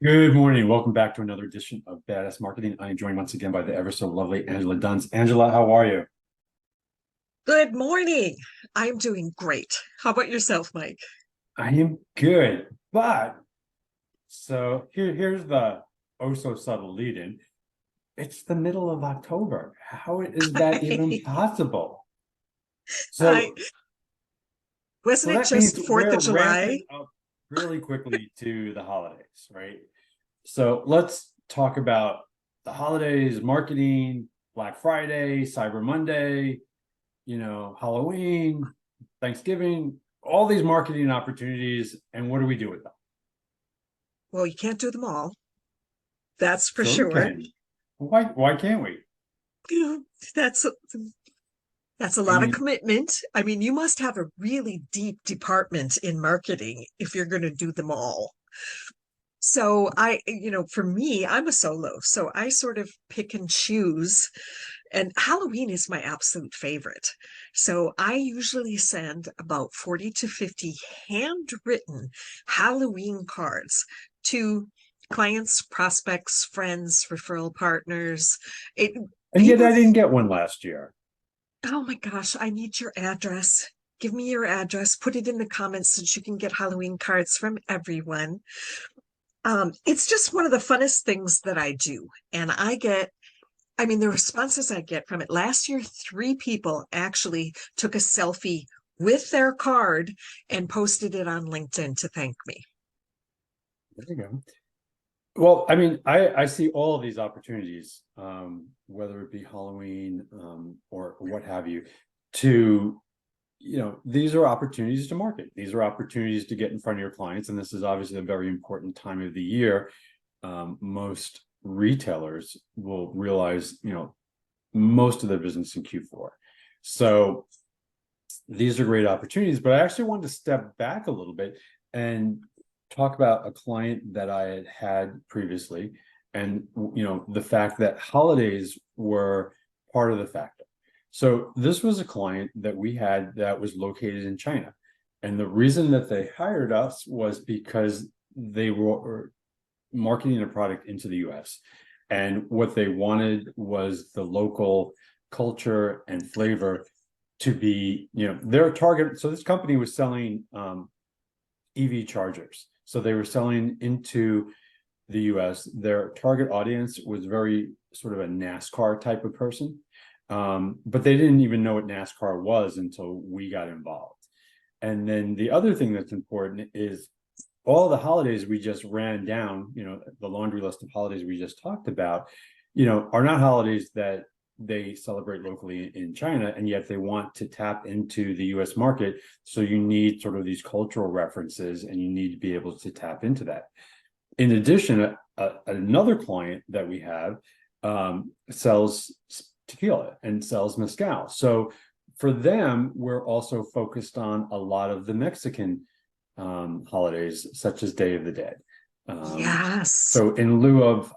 Good morning. Welcome back to another edition of Badass Marketing. I am joined once again by the ever so lovely Angela Dunns. Angela, how are you? Good morning. I'm doing great. How about yourself, Mike? I am good, but here's the oh so subtle lead in. It's the middle of October. How is that even possible? I So, wasn't so it that just means the 4th we're of July? ramping up really quickly to the holidays, right? So let's talk about the holidays, marketing, Black Friday, Cyber Monday, Halloween, Thanksgiving, all these marketing opportunities. And what do we do with them? Well, you can't do them all. That's for Sure we sure. can. Why can't we? That's that's a I lot of mean, commitment. I mean, you must have a really deep department in marketing if you're going to do them all. So for me, I'm a solo, so I sort of pick and choose. And Halloween is my absolute favorite. So I usually send about 40 to 50 handwritten Halloween cards to clients, prospects, friends, referral partners. It and yet people I didn't get one last year. Oh my gosh, I need your address. Give me your address, put it in the comments so that you can get Halloween cards from everyone. It's just one of the funnest things that I do. And I mean, the responses I get from it last year, three people actually took a selfie with their card and posted it on LinkedIn to thank me. There you go. Well, I mean, I see all of these opportunities, whether it be Halloween, or what have you, to, these are opportunities to market. These are opportunities to get in front of your clients. And this is obviously a very important time of the year. Most retailers will realize, most of their business in Q4. So these are great opportunities, but I actually wanted to step back a little bit and talk about a client that I had previously, and the fact that holidays were part of the factor. So this was a client that we had that was located in China, and the reason that they hired us was because they were marketing a product into the US, and what they wanted was the local culture and flavor to be, their target. So this company was selling EV chargers. So they were selling into the US. Their target audience was very sort of a NASCAR type of person. But they didn't even know what NASCAR was until we got involved. And then the other thing that's important is all the holidays we just ran down, the laundry list of holidays we just talked about, are not holidays that they celebrate locally in China, and yet they want to tap into the US market. So you need sort of these cultural references, and you need to be able to tap into that. In addition, another client that we have sells tequila and sells mezcal. So for them, we're also focused on a lot of the Mexican holidays, such as Day of the Dead. Yes. So in lieu of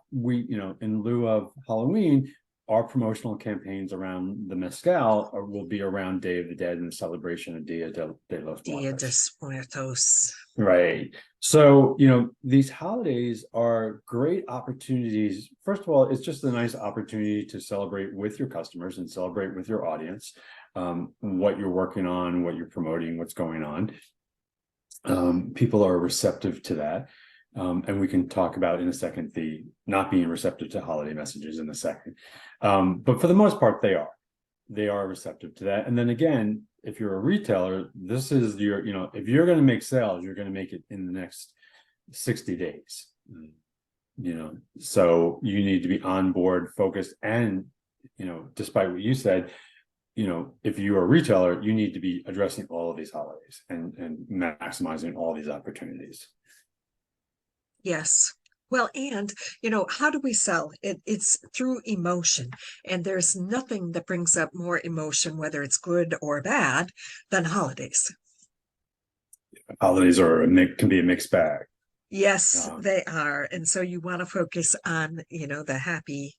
Halloween, our promotional campaigns around the mezcal will be around Day of the Dead and the celebration of de los Dia de Muertos. Muertos. Right. So, these holidays are great opportunities. First of all, it's just a nice opportunity to celebrate with your customers and celebrate with your audience, what you're working on, what you're promoting, what's going on. People are receptive to that. And we can talk about in a second the not being receptive to holiday messages in a second. But for the most part, they are receptive to that. And then again, if you're a retailer, this is your, if you're going to make sales, you're going to make it in the next 60 days. So you need to be on board, focused, and, despite what you said, if you're a retailer, you need to be addressing all of these holidays and maximizing all these opportunities. Yes. Well, and how do we sell? It's through emotion. And there's nothing that brings up more emotion, whether it's good or bad, than holidays. Holidays can be a mixed bag. Yes, Um, they are. And so you want to focus on, the happy,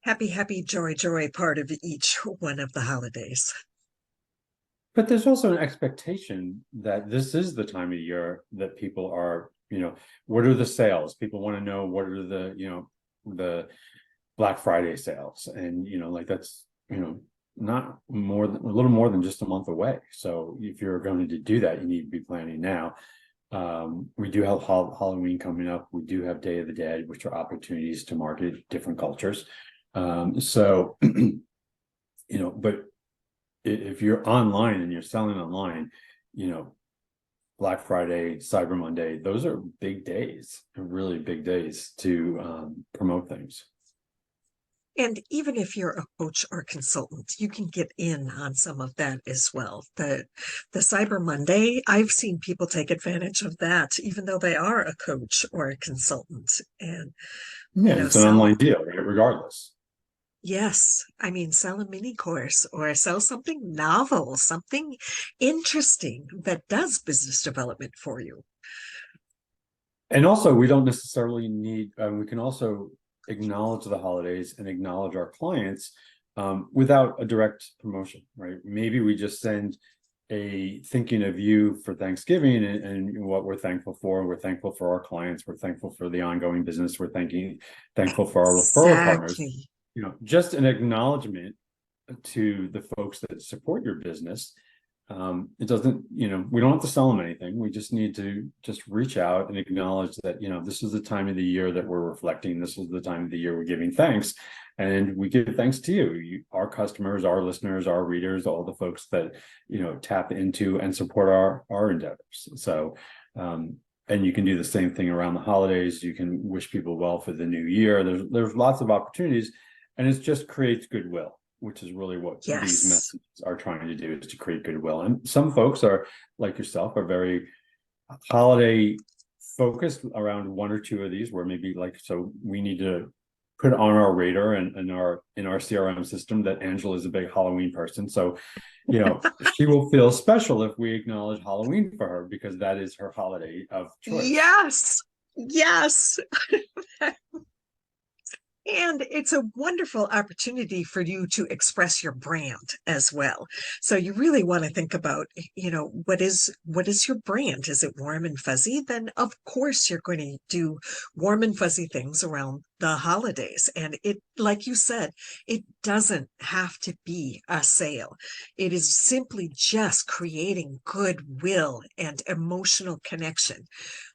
happy, happy, joy, joy part of each one of the holidays. But there's also an expectation that this is the time of year that people are, what are the sales? People want to know what are the, the Black Friday sales. And, like that's, not more than a little more than just a month away. So if you're going to do that, you need to be planning now. We do have Halloween coming up. We do have Day of the Dead, which are opportunities to market different cultures. So, but if you're online and you're selling online, Black Friday, Cyber Monday, those are big days, really big days to promote things. And even if you're a coach or consultant, you can get in on some of that as well. The Cyber Monday, I've seen people take advantage of that, even though they are a coach or a consultant. And, Yeah, it's an sell, online deal, right? Regardless. yes, I mean, sell a mini course or sell something novel, something interesting that does business development for you. And also, we don't necessarily need, we can also acknowledge the holidays and acknowledge our clients without a direct promotion, right? Maybe we just send a thinking of you for Thanksgiving and what we're thankful for. We're thankful for our clients. We're thankful for the ongoing business. We're thankful for our referral partners. Exactly. Just an acknowledgement to the folks that support your business. It doesn't, we don't have to sell them anything. We just need to just reach out and acknowledge that, this is the time of the year that we're reflecting. This is the time of the year we're giving thanks. And we give thanks to you, our customers, our listeners, our readers, all the folks that, tap into and support our endeavors. So, and you can do the same thing around the holidays. You can wish people well for the new year. There's lots of opportunities, and it just creates goodwill, which is really what these Yes. messages are trying to do, is to create goodwill. And some folks are, like yourself, are very holiday focused around one or two of these, where maybe like, so we need to put on our radar and in our CRM system that Angela is a big Halloween person. So, she will feel special if we acknowledge Halloween for her, because that is her holiday of choice. Yes. Yes. And it's a wonderful opportunity for you to express your brand as well. So you really want to think about, what is your brand? Is it warm and fuzzy? Then of course you're going to do warm and fuzzy things around the holidays. And it, like you said, it doesn't have to be a sale. It is simply just creating goodwill and emotional connection.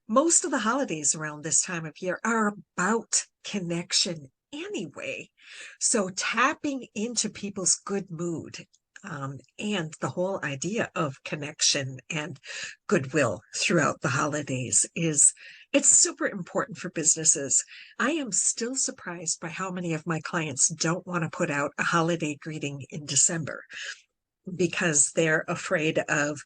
Most of the holidays around this time of year are about connection anyway. So tapping into people's good mood, and the whole idea of connection and goodwill throughout the holidays it's super important for businesses. I am still surprised by how many of my clients don't want to put out a holiday greeting in December because they're afraid of,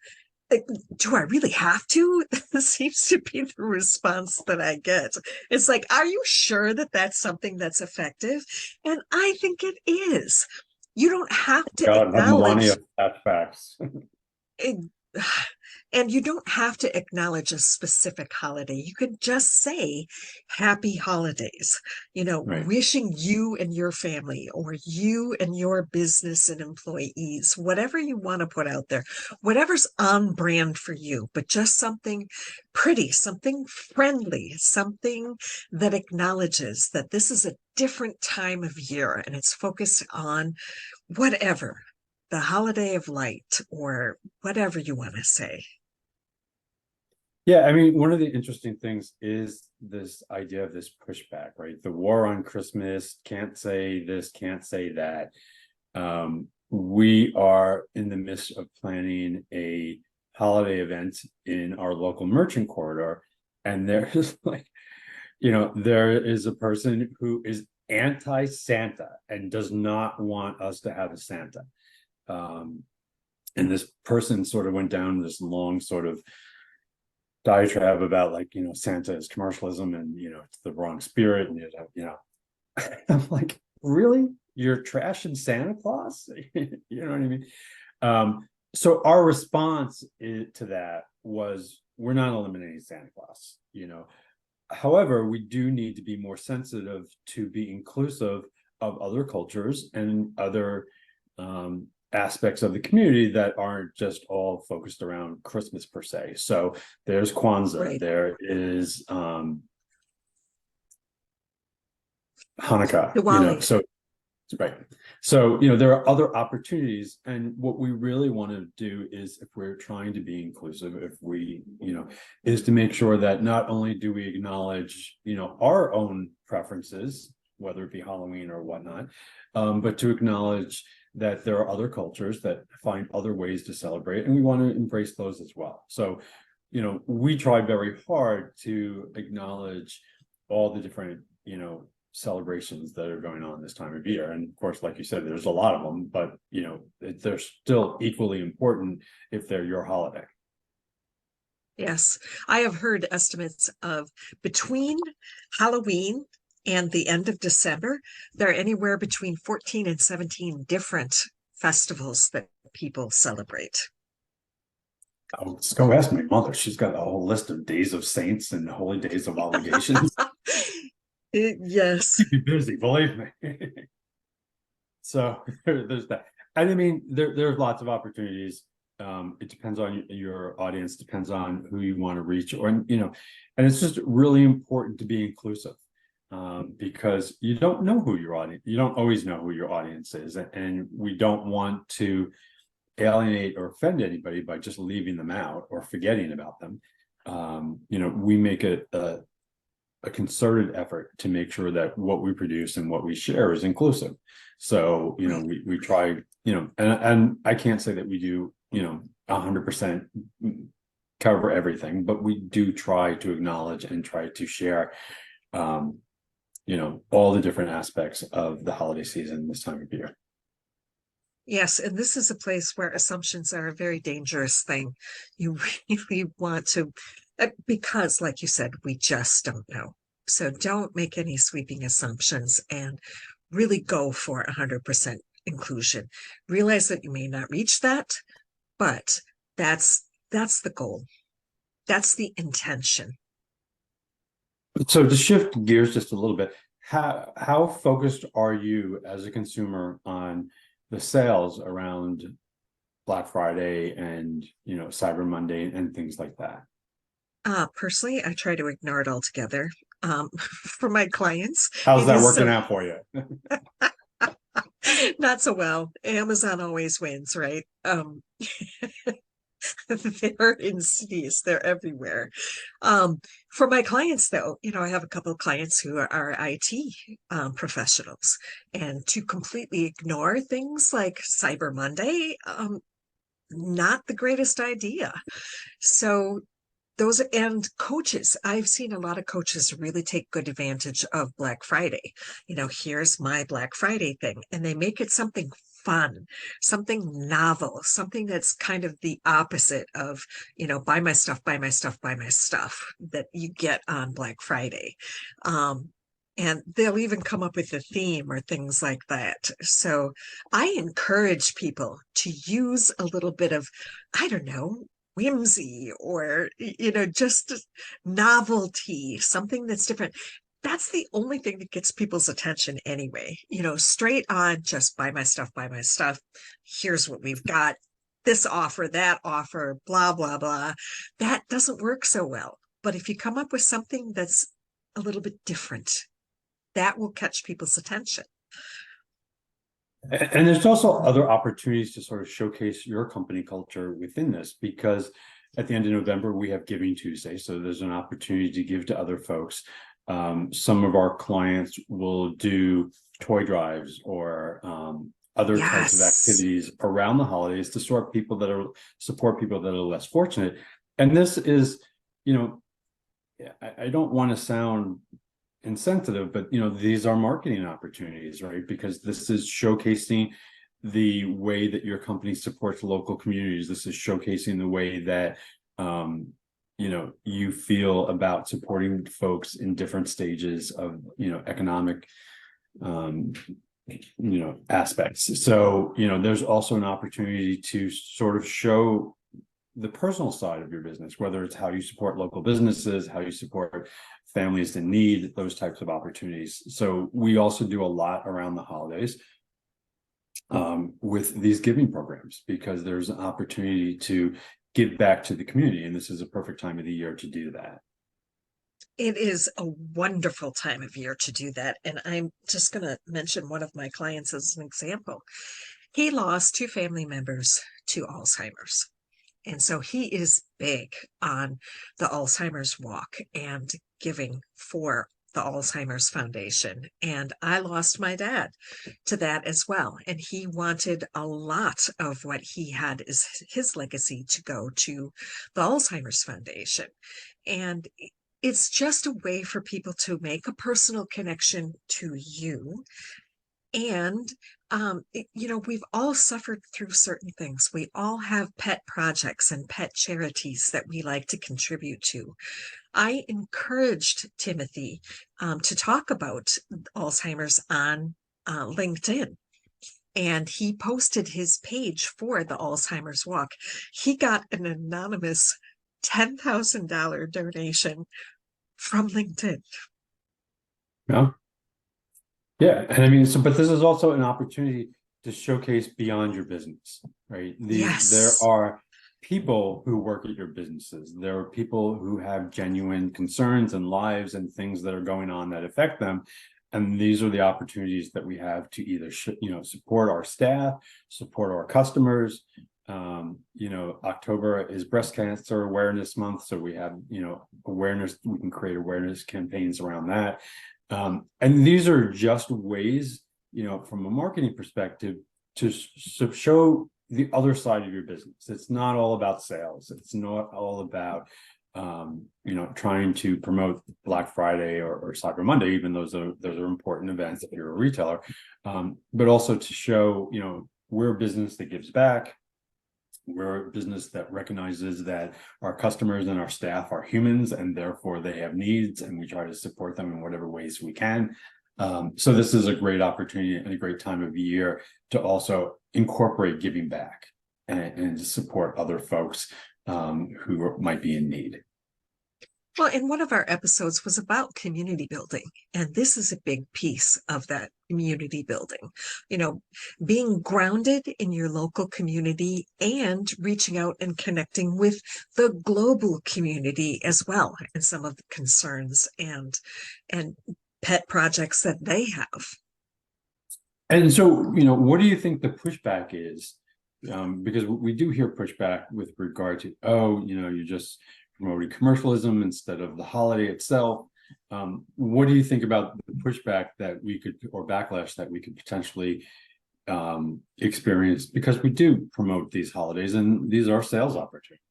do I really have to? Seems to be the response that I get. It's like, are you sure that that's something that's effective? And I think it is. You don't have to God, I'm wanting acknowledge facts. it, and you don't have to acknowledge a specific holiday. You could just say happy holidays, Right. wishing you and your family or you and your business and employees, whatever you want to put out there, whatever's on brand for you, but just something pretty, something friendly, something that acknowledges that this is a different time of year and it's focused on whatever, the holiday of light or whatever you want to say. Yeah, I mean, one of the interesting things is this idea of this pushback, right? The war on Christmas, can't say this, can't say that. We are in the midst of planning a holiday event in our local merchant corridor, and there is there is a person who is anti-Santa and does not want us to have a Santa. And this person sort of went down this long sort of diatribe about Santa is commercialism and it's the wrong spirit, and I'm like, really, you're trashing Santa Claus? You know what I mean? So our response to that was, we're not eliminating Santa Claus. However, we do need to be more sensitive to be inclusive of other cultures and other aspects of the community that aren't just all focused around Christmas per se. So there's Kwanzaa, Right. there is Hanukkah, Diwali. so right. So, there are other opportunities, and what we really want to do is, if we're trying to be inclusive, if we, is to make sure that not only do we acknowledge, our own preferences, whether it be Halloween or whatnot, but to acknowledge that there are other cultures that find other ways to celebrate, and we want to embrace those as well. So, we try very hard to acknowledge all the different, celebrations that are going on this time of year. And of course, like you said, there's a lot of them, but they're still equally important if they're your holiday. Yes, I have heard estimates of between Halloween and the end of December, there are anywhere between 14 and 17 different festivals that people celebrate. Oh, let's go ask my mother. She's got a whole list of days of saints and holy days of obligations. Yes. Keep you busy, believe me. So there's that. And I mean, there's lots of opportunities. It depends on your audience, depends on who you want to reach, or and it's just really important to be inclusive, because you don't know who your audience, you don't always know who your audience is, and we don't want to alienate or offend anybody by just leaving them out or forgetting about them. We make a concerted effort to make sure that what we produce and what we share is inclusive. So, we try, and I can't say that we do, 100% cover everything, but we do try to acknowledge and try to share, all the different aspects of the holiday season this time of year. Yes, and this is a place where assumptions are a very dangerous thing. You really want to, because like you said, we just don't know. So don't make any sweeping assumptions and really go for 100% inclusion. Realize that you may not reach that, but that's the goal. That's the intention. So to shift gears just a little bit, how focused are you as a consumer on the sales around Black Friday and Cyber Monday and things like that? Personally, I try to ignore it altogether. For my clients, How's it that is working so out for you? not so well. Amazon always wins, right? They're insidious, they're everywhere. For my clients, though, I have a couple of clients who are IT professionals, and to completely ignore things like Cyber Monday, not the greatest idea. So those, and coaches, I've seen a lot of coaches really take good advantage of Black Friday. Here's my Black Friday thing, and they make it something fun, something novel, something that's kind of the opposite of, buy my stuff, buy my stuff, buy my stuff that you get on Black Friday. And they'll even come up with a theme or things like that. So I encourage people to use a little bit of, I don't know, whimsy, or just novelty, something that's different. That's the only thing that gets people's attention anyway. Straight on, just buy my stuff, buy my stuff, here's what we've got, this offer, that offer, blah blah blah. That doesn't work so well. But if you come up with something that's a little bit different, that will catch people's attention. And there's also other opportunities to sort of showcase your company culture within this, because at the end of November, we have Giving Tuesday. So there's an opportunity to give to other folks. Some of our clients will do toy drives or other types of activities around the holidays to support people that are less fortunate. And this is, I don't want to sound insensitive, but these are marketing opportunities, right? Because this is showcasing the way that your company supports local communities. This is showcasing the way that you feel about supporting folks in different stages of economic aspects. So there's also an opportunity to sort of show the personal side of your business, whether it's how you support local businesses, how you support families in need, those types of opportunities. So we also do a lot around the holidays. with these giving programs, because there's an opportunity to give back to the community, and this is a perfect time of the year to do that. It is a wonderful time of year to do that. And I'm just going to mention one of my clients as an example. He lost two family members to Alzheimer's. And so he is big on the Alzheimer's walk and giving for the Alzheimer's Foundation. And I lost my dad to that as well. And he wanted a lot of what he had as his legacy to go to the Alzheimer's Foundation. And it's just a way for people to make a personal connection to you. And, we've all suffered through certain things. We all have pet projects and pet charities that we like to contribute to. I encouraged Timothy to talk about Alzheimer's on LinkedIn. And he posted his page for the Alzheimer's Walk. He got an anonymous $10,000 donation from LinkedIn. Yeah. Yeah. And I mean, but this is also an opportunity to showcase beyond your business, right? There are people who work at your businesses. There are people who have genuine concerns and lives and things that are going on that affect them. And these are the opportunities that we have to either, support our staff, support our customers. October is Breast Cancer Awareness Month. So we have, awareness, we can create awareness campaigns around that. And these are just ways, from a marketing perspective, to show the other side of your business. It's not all about sales. It's not all about, trying to promote Black Friday or Cyber Monday, even those are important events if you're a retailer, but also to show, we're a business that gives back. We're a business that recognizes that our customers and our staff are humans, and therefore they have needs, and we try to support them in whatever ways we can. So this is a great opportunity and a great time of year to also incorporate giving back and to support other folks who might be in need. Well, and one of our episodes was about community building, and this is a big piece of that community building. Being grounded in your local community and reaching out and connecting with the global community as well, and some of the concerns and pet projects that they have. And so, what do you think the pushback is? Because we do hear pushback with regard to, you're just promoting commercialism instead of the holiday itself. What do you think about the pushback that we could, or backlash that we could potentially experience, because we do promote these holidays and these are sales opportunities?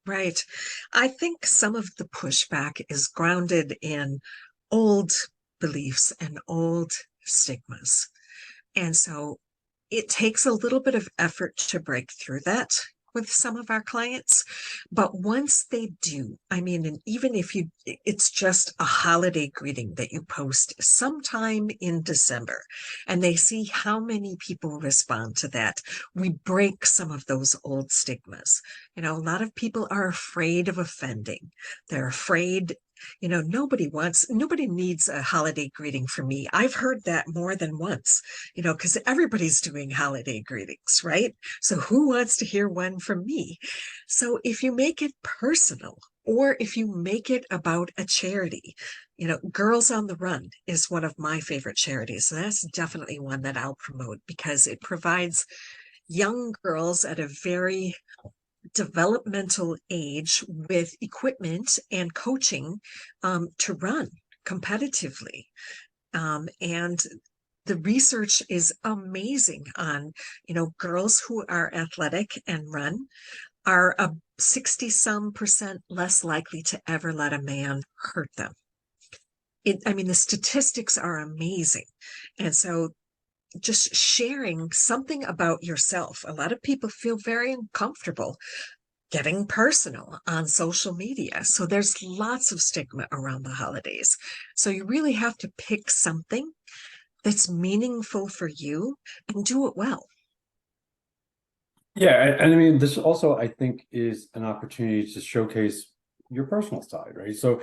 Right. I think some of the pushback is grounded in old beliefs and old stigmas. And so it takes a little bit of effort to break through that with some of our clients. But once they do, and even if it's just a holiday greeting that you post sometime in December, and they see how many people respond to that, we break some of those old stigmas. A lot of people are afraid of offending. They're afraid. Nobody needs a holiday greeting from me. I've heard that more than once, because everybody's doing holiday greetings, right? So who wants to hear one from me? So if you make it personal, or if you make it about a charity, Girls on the Run is one of my favorite charities. So that's definitely one that I'll promote, because it provides young girls at a very developmental age with equipment and coaching to run competitively. And the research is amazing on, girls who are athletic and run are a 60-some% less likely to ever let a man hurt them. The statistics are amazing. And so just sharing something about yourself. A lot of people feel very uncomfortable getting personal on social media. So there's lots of stigma around the holidays. So you really have to pick something that's meaningful for you and do it well. Yeah, and this also, I think, is an opportunity to showcase your personal side, right? So,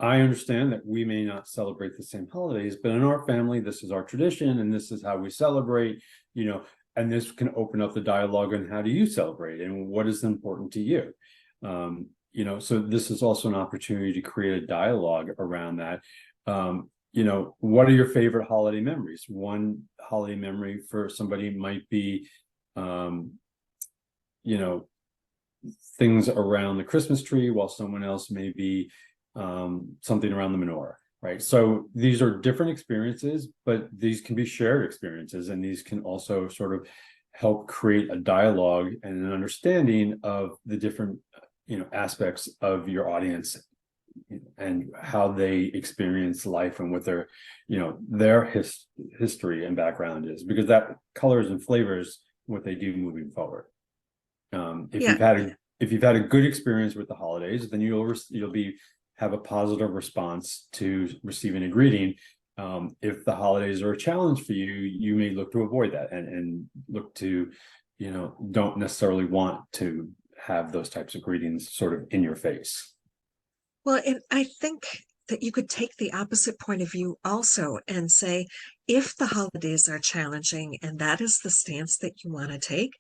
I understand that we may not celebrate the same holidays, but in our family, this is our tradition and this is how we celebrate, and this can open up the dialogue on how do you celebrate and what is important to you. So this is also an opportunity to create a dialogue around that. What are your favorite holiday memories? One holiday memory for somebody might be, things around the Christmas tree, while someone else may be something around the menorah, right? So these are different experiences, but these can be shared experiences, and these can also sort of help create a dialogue and an understanding of the different, aspects of your audience and how they experience life and what their history and background is, because that colors and flavors what they do moving forward. If Yeah. you've had a good experience with the holidays, then you'll have a positive response to receiving a greeting. If the holidays are a challenge for you, you may look to avoid that and look to, don't necessarily want to have those types of greetings sort of in your face. Well, and I think that you could take the opposite point of view also and say, if the holidays are challenging and that is the stance that you want to take,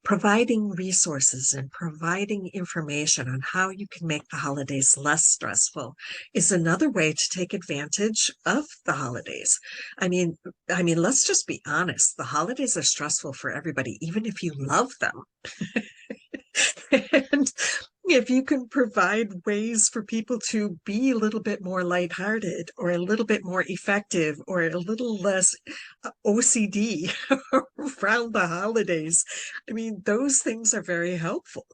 providing resources and providing information on how you can make the holidays less stressful is another way to take advantage of the holidays. Let's just be honest. The holidays are stressful for everybody, even if you love them. And if you can provide ways for people to be a little bit more lighthearted or a little bit more effective or a little less OCD around the holidays, those things are very helpful.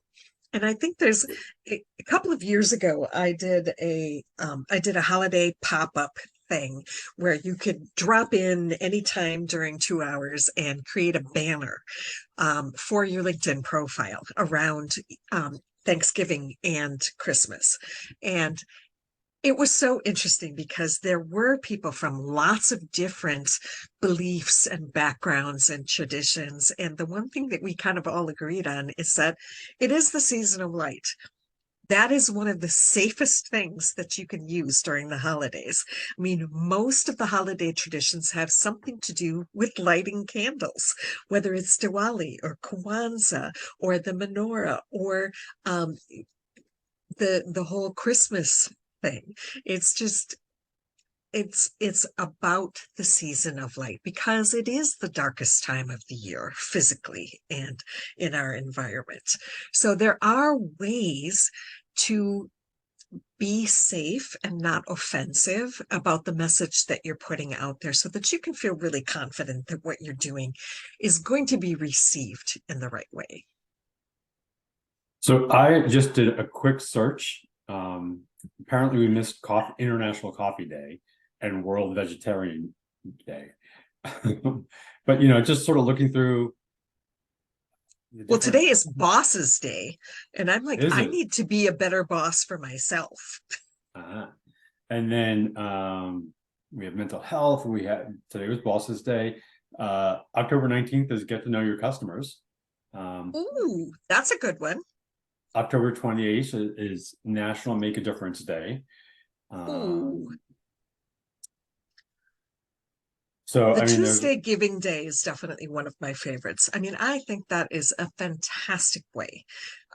And I think there's a couple of years ago, I did a holiday pop-up thing where you could drop in anytime during 2 hours and create a banner for your LinkedIn profile around Thanksgiving and Christmas. And it was so interesting because there were people from lots of different beliefs and backgrounds and traditions. And the one thing that we kind of all agreed on is that it is the season of light. That is one of the safest things that you can use during the holidays. Most of the holiday traditions have something to do with lighting candles, whether it's Diwali or Kwanzaa or the menorah or the whole Christmas thing. It's about the season of light because it is the darkest time of the year physically and in our environment. So there are ways to be safe and not offensive about the message that you're putting out there so that you can feel really confident that what you're doing is going to be received in the right way. So I just did a quick search. Apparently we missed International Coffee Day and World Vegetarian Day. But just sort of looking through. Well, today is Boss's Day, and I'm like, I need to be a better boss for myself. And then we have mental health. Today was Boss's Day. October 19th is Get to Know Your Customers. Ooh, that's a good one. October 28th is National Make a Difference Day. Ooh. So the Tuesday Giving Day is definitely one of my favorites. I think that is a fantastic way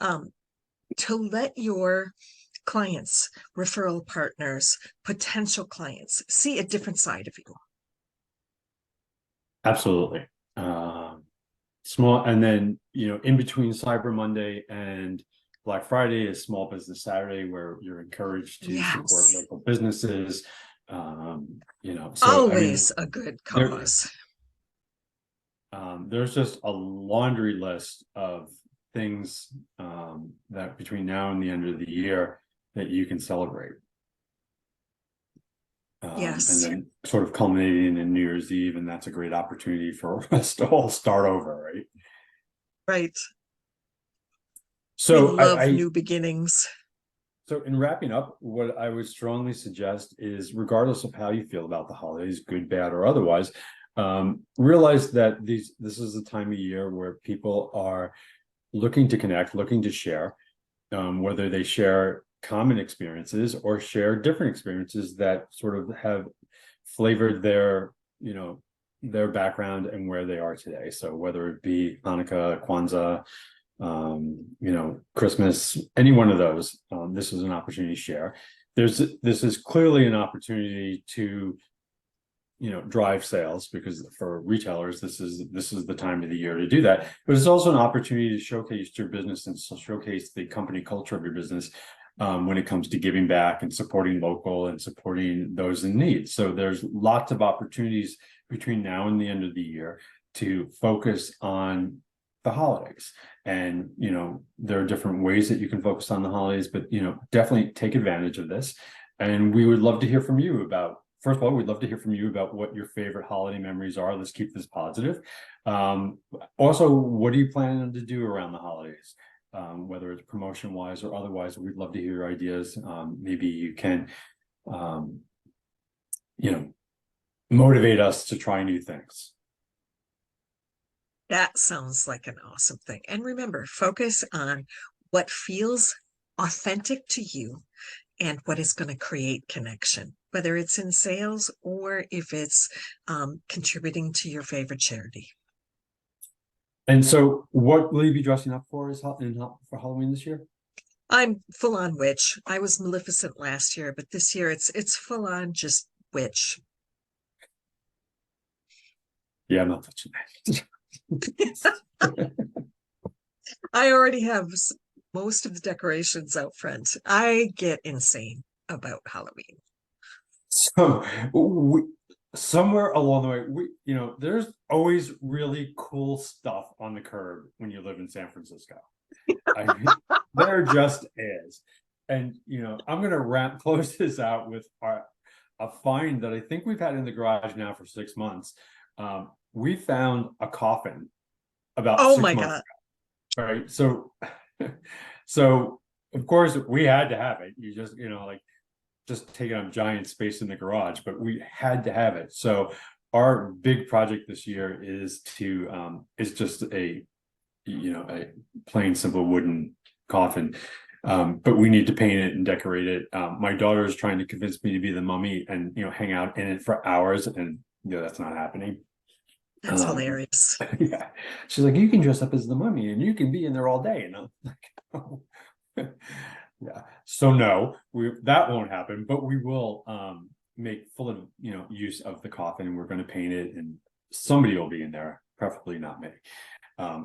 to let your clients, referral partners, potential clients see a different side of you. Absolutely. Small, and then in between Cyber Monday and Black Friday is Small Business Saturday, where you're encouraged to support local businesses. Always a good cause. There's just a laundry list of things that between now and the end of the year that you can celebrate. Yes. And then sort of culminating in New Year's Eve, and that's a great opportunity for us to all start over, right? Right. So we love new beginnings. So in wrapping up, what I would strongly suggest is, regardless of how you feel about the holidays, good, bad, or otherwise, realize that this is a time of year where people are looking to connect, looking to share, whether they share common experiences or share different experiences that sort of have flavored their, their background and where they are today. So whether it be Hanukkah, Kwanzaa, Christmas, any one of those, this is an opportunity to share. This is clearly an opportunity to, drive sales, because for retailers, this is the time of the year to do that. But it's also an opportunity to showcase your business and showcase the company culture of your business, when it comes to giving back and supporting local and supporting those in need. So there's lots of opportunities between now and the end of the year to focus on the holidays. And, there are different ways that you can focus on the holidays, but, definitely take advantage of this. And we would love to hear from you about, first of all, we'd love to hear from you about what your favorite holiday memories are. Let's keep this positive. Also, what are you planning to do around the holidays? Whether it's promotion wise or otherwise, we'd love to hear your ideas. Maybe you can, motivate us to try new things. That sounds like an awesome thing. And remember, focus on what feels authentic to you and what is going to create connection, whether it's in sales or if it's contributing to your favorite charity. And so what will you be dressing up for for Halloween this year? I'm full on witch. I was Maleficent last year, but this year it's full on just witch. Yeah, I'm not touching that. I already have most of the decorations out front. I get insane about Halloween. So somewhere along the way, there's always really cool stuff on the curb when you live in San Francisco. I mean, there just is. And, I'm going to close this out with a find that I think we've had in the garage now for 6 months. We found a coffin about Oh 6 my months God. ago, right? So of course we had to have it. You just, just taking up giant space in the garage, but we had to have it. So our big project this year is just a plain simple wooden coffin. But we need to paint it and decorate it. My daughter is trying to convince me to be the mummy and, hang out in it for hours, and that's not happening. That's hilarious. Yeah. She's like, you can dress up as the mummy and you can be in there all day. And I'm like, oh. Yeah. So no, that won't happen, but we will make full of use of the coffin, and we're going to paint it, and somebody will be in there, preferably not me.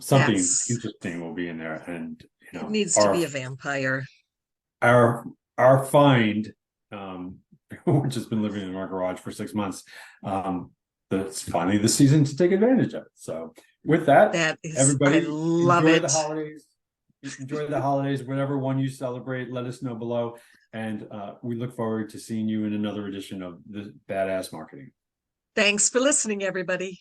Something interesting will be in there, and it needs to be a vampire. Our find, which has been living in our garage for 6 months, that's finally the season to take advantage of it. So with that, everybody, I love enjoy it. the holidays. Enjoy the holidays, whatever one you celebrate. Let us know below, and we look forward to seeing you in another edition of the Badass Marketing. Thanks for listening, everybody.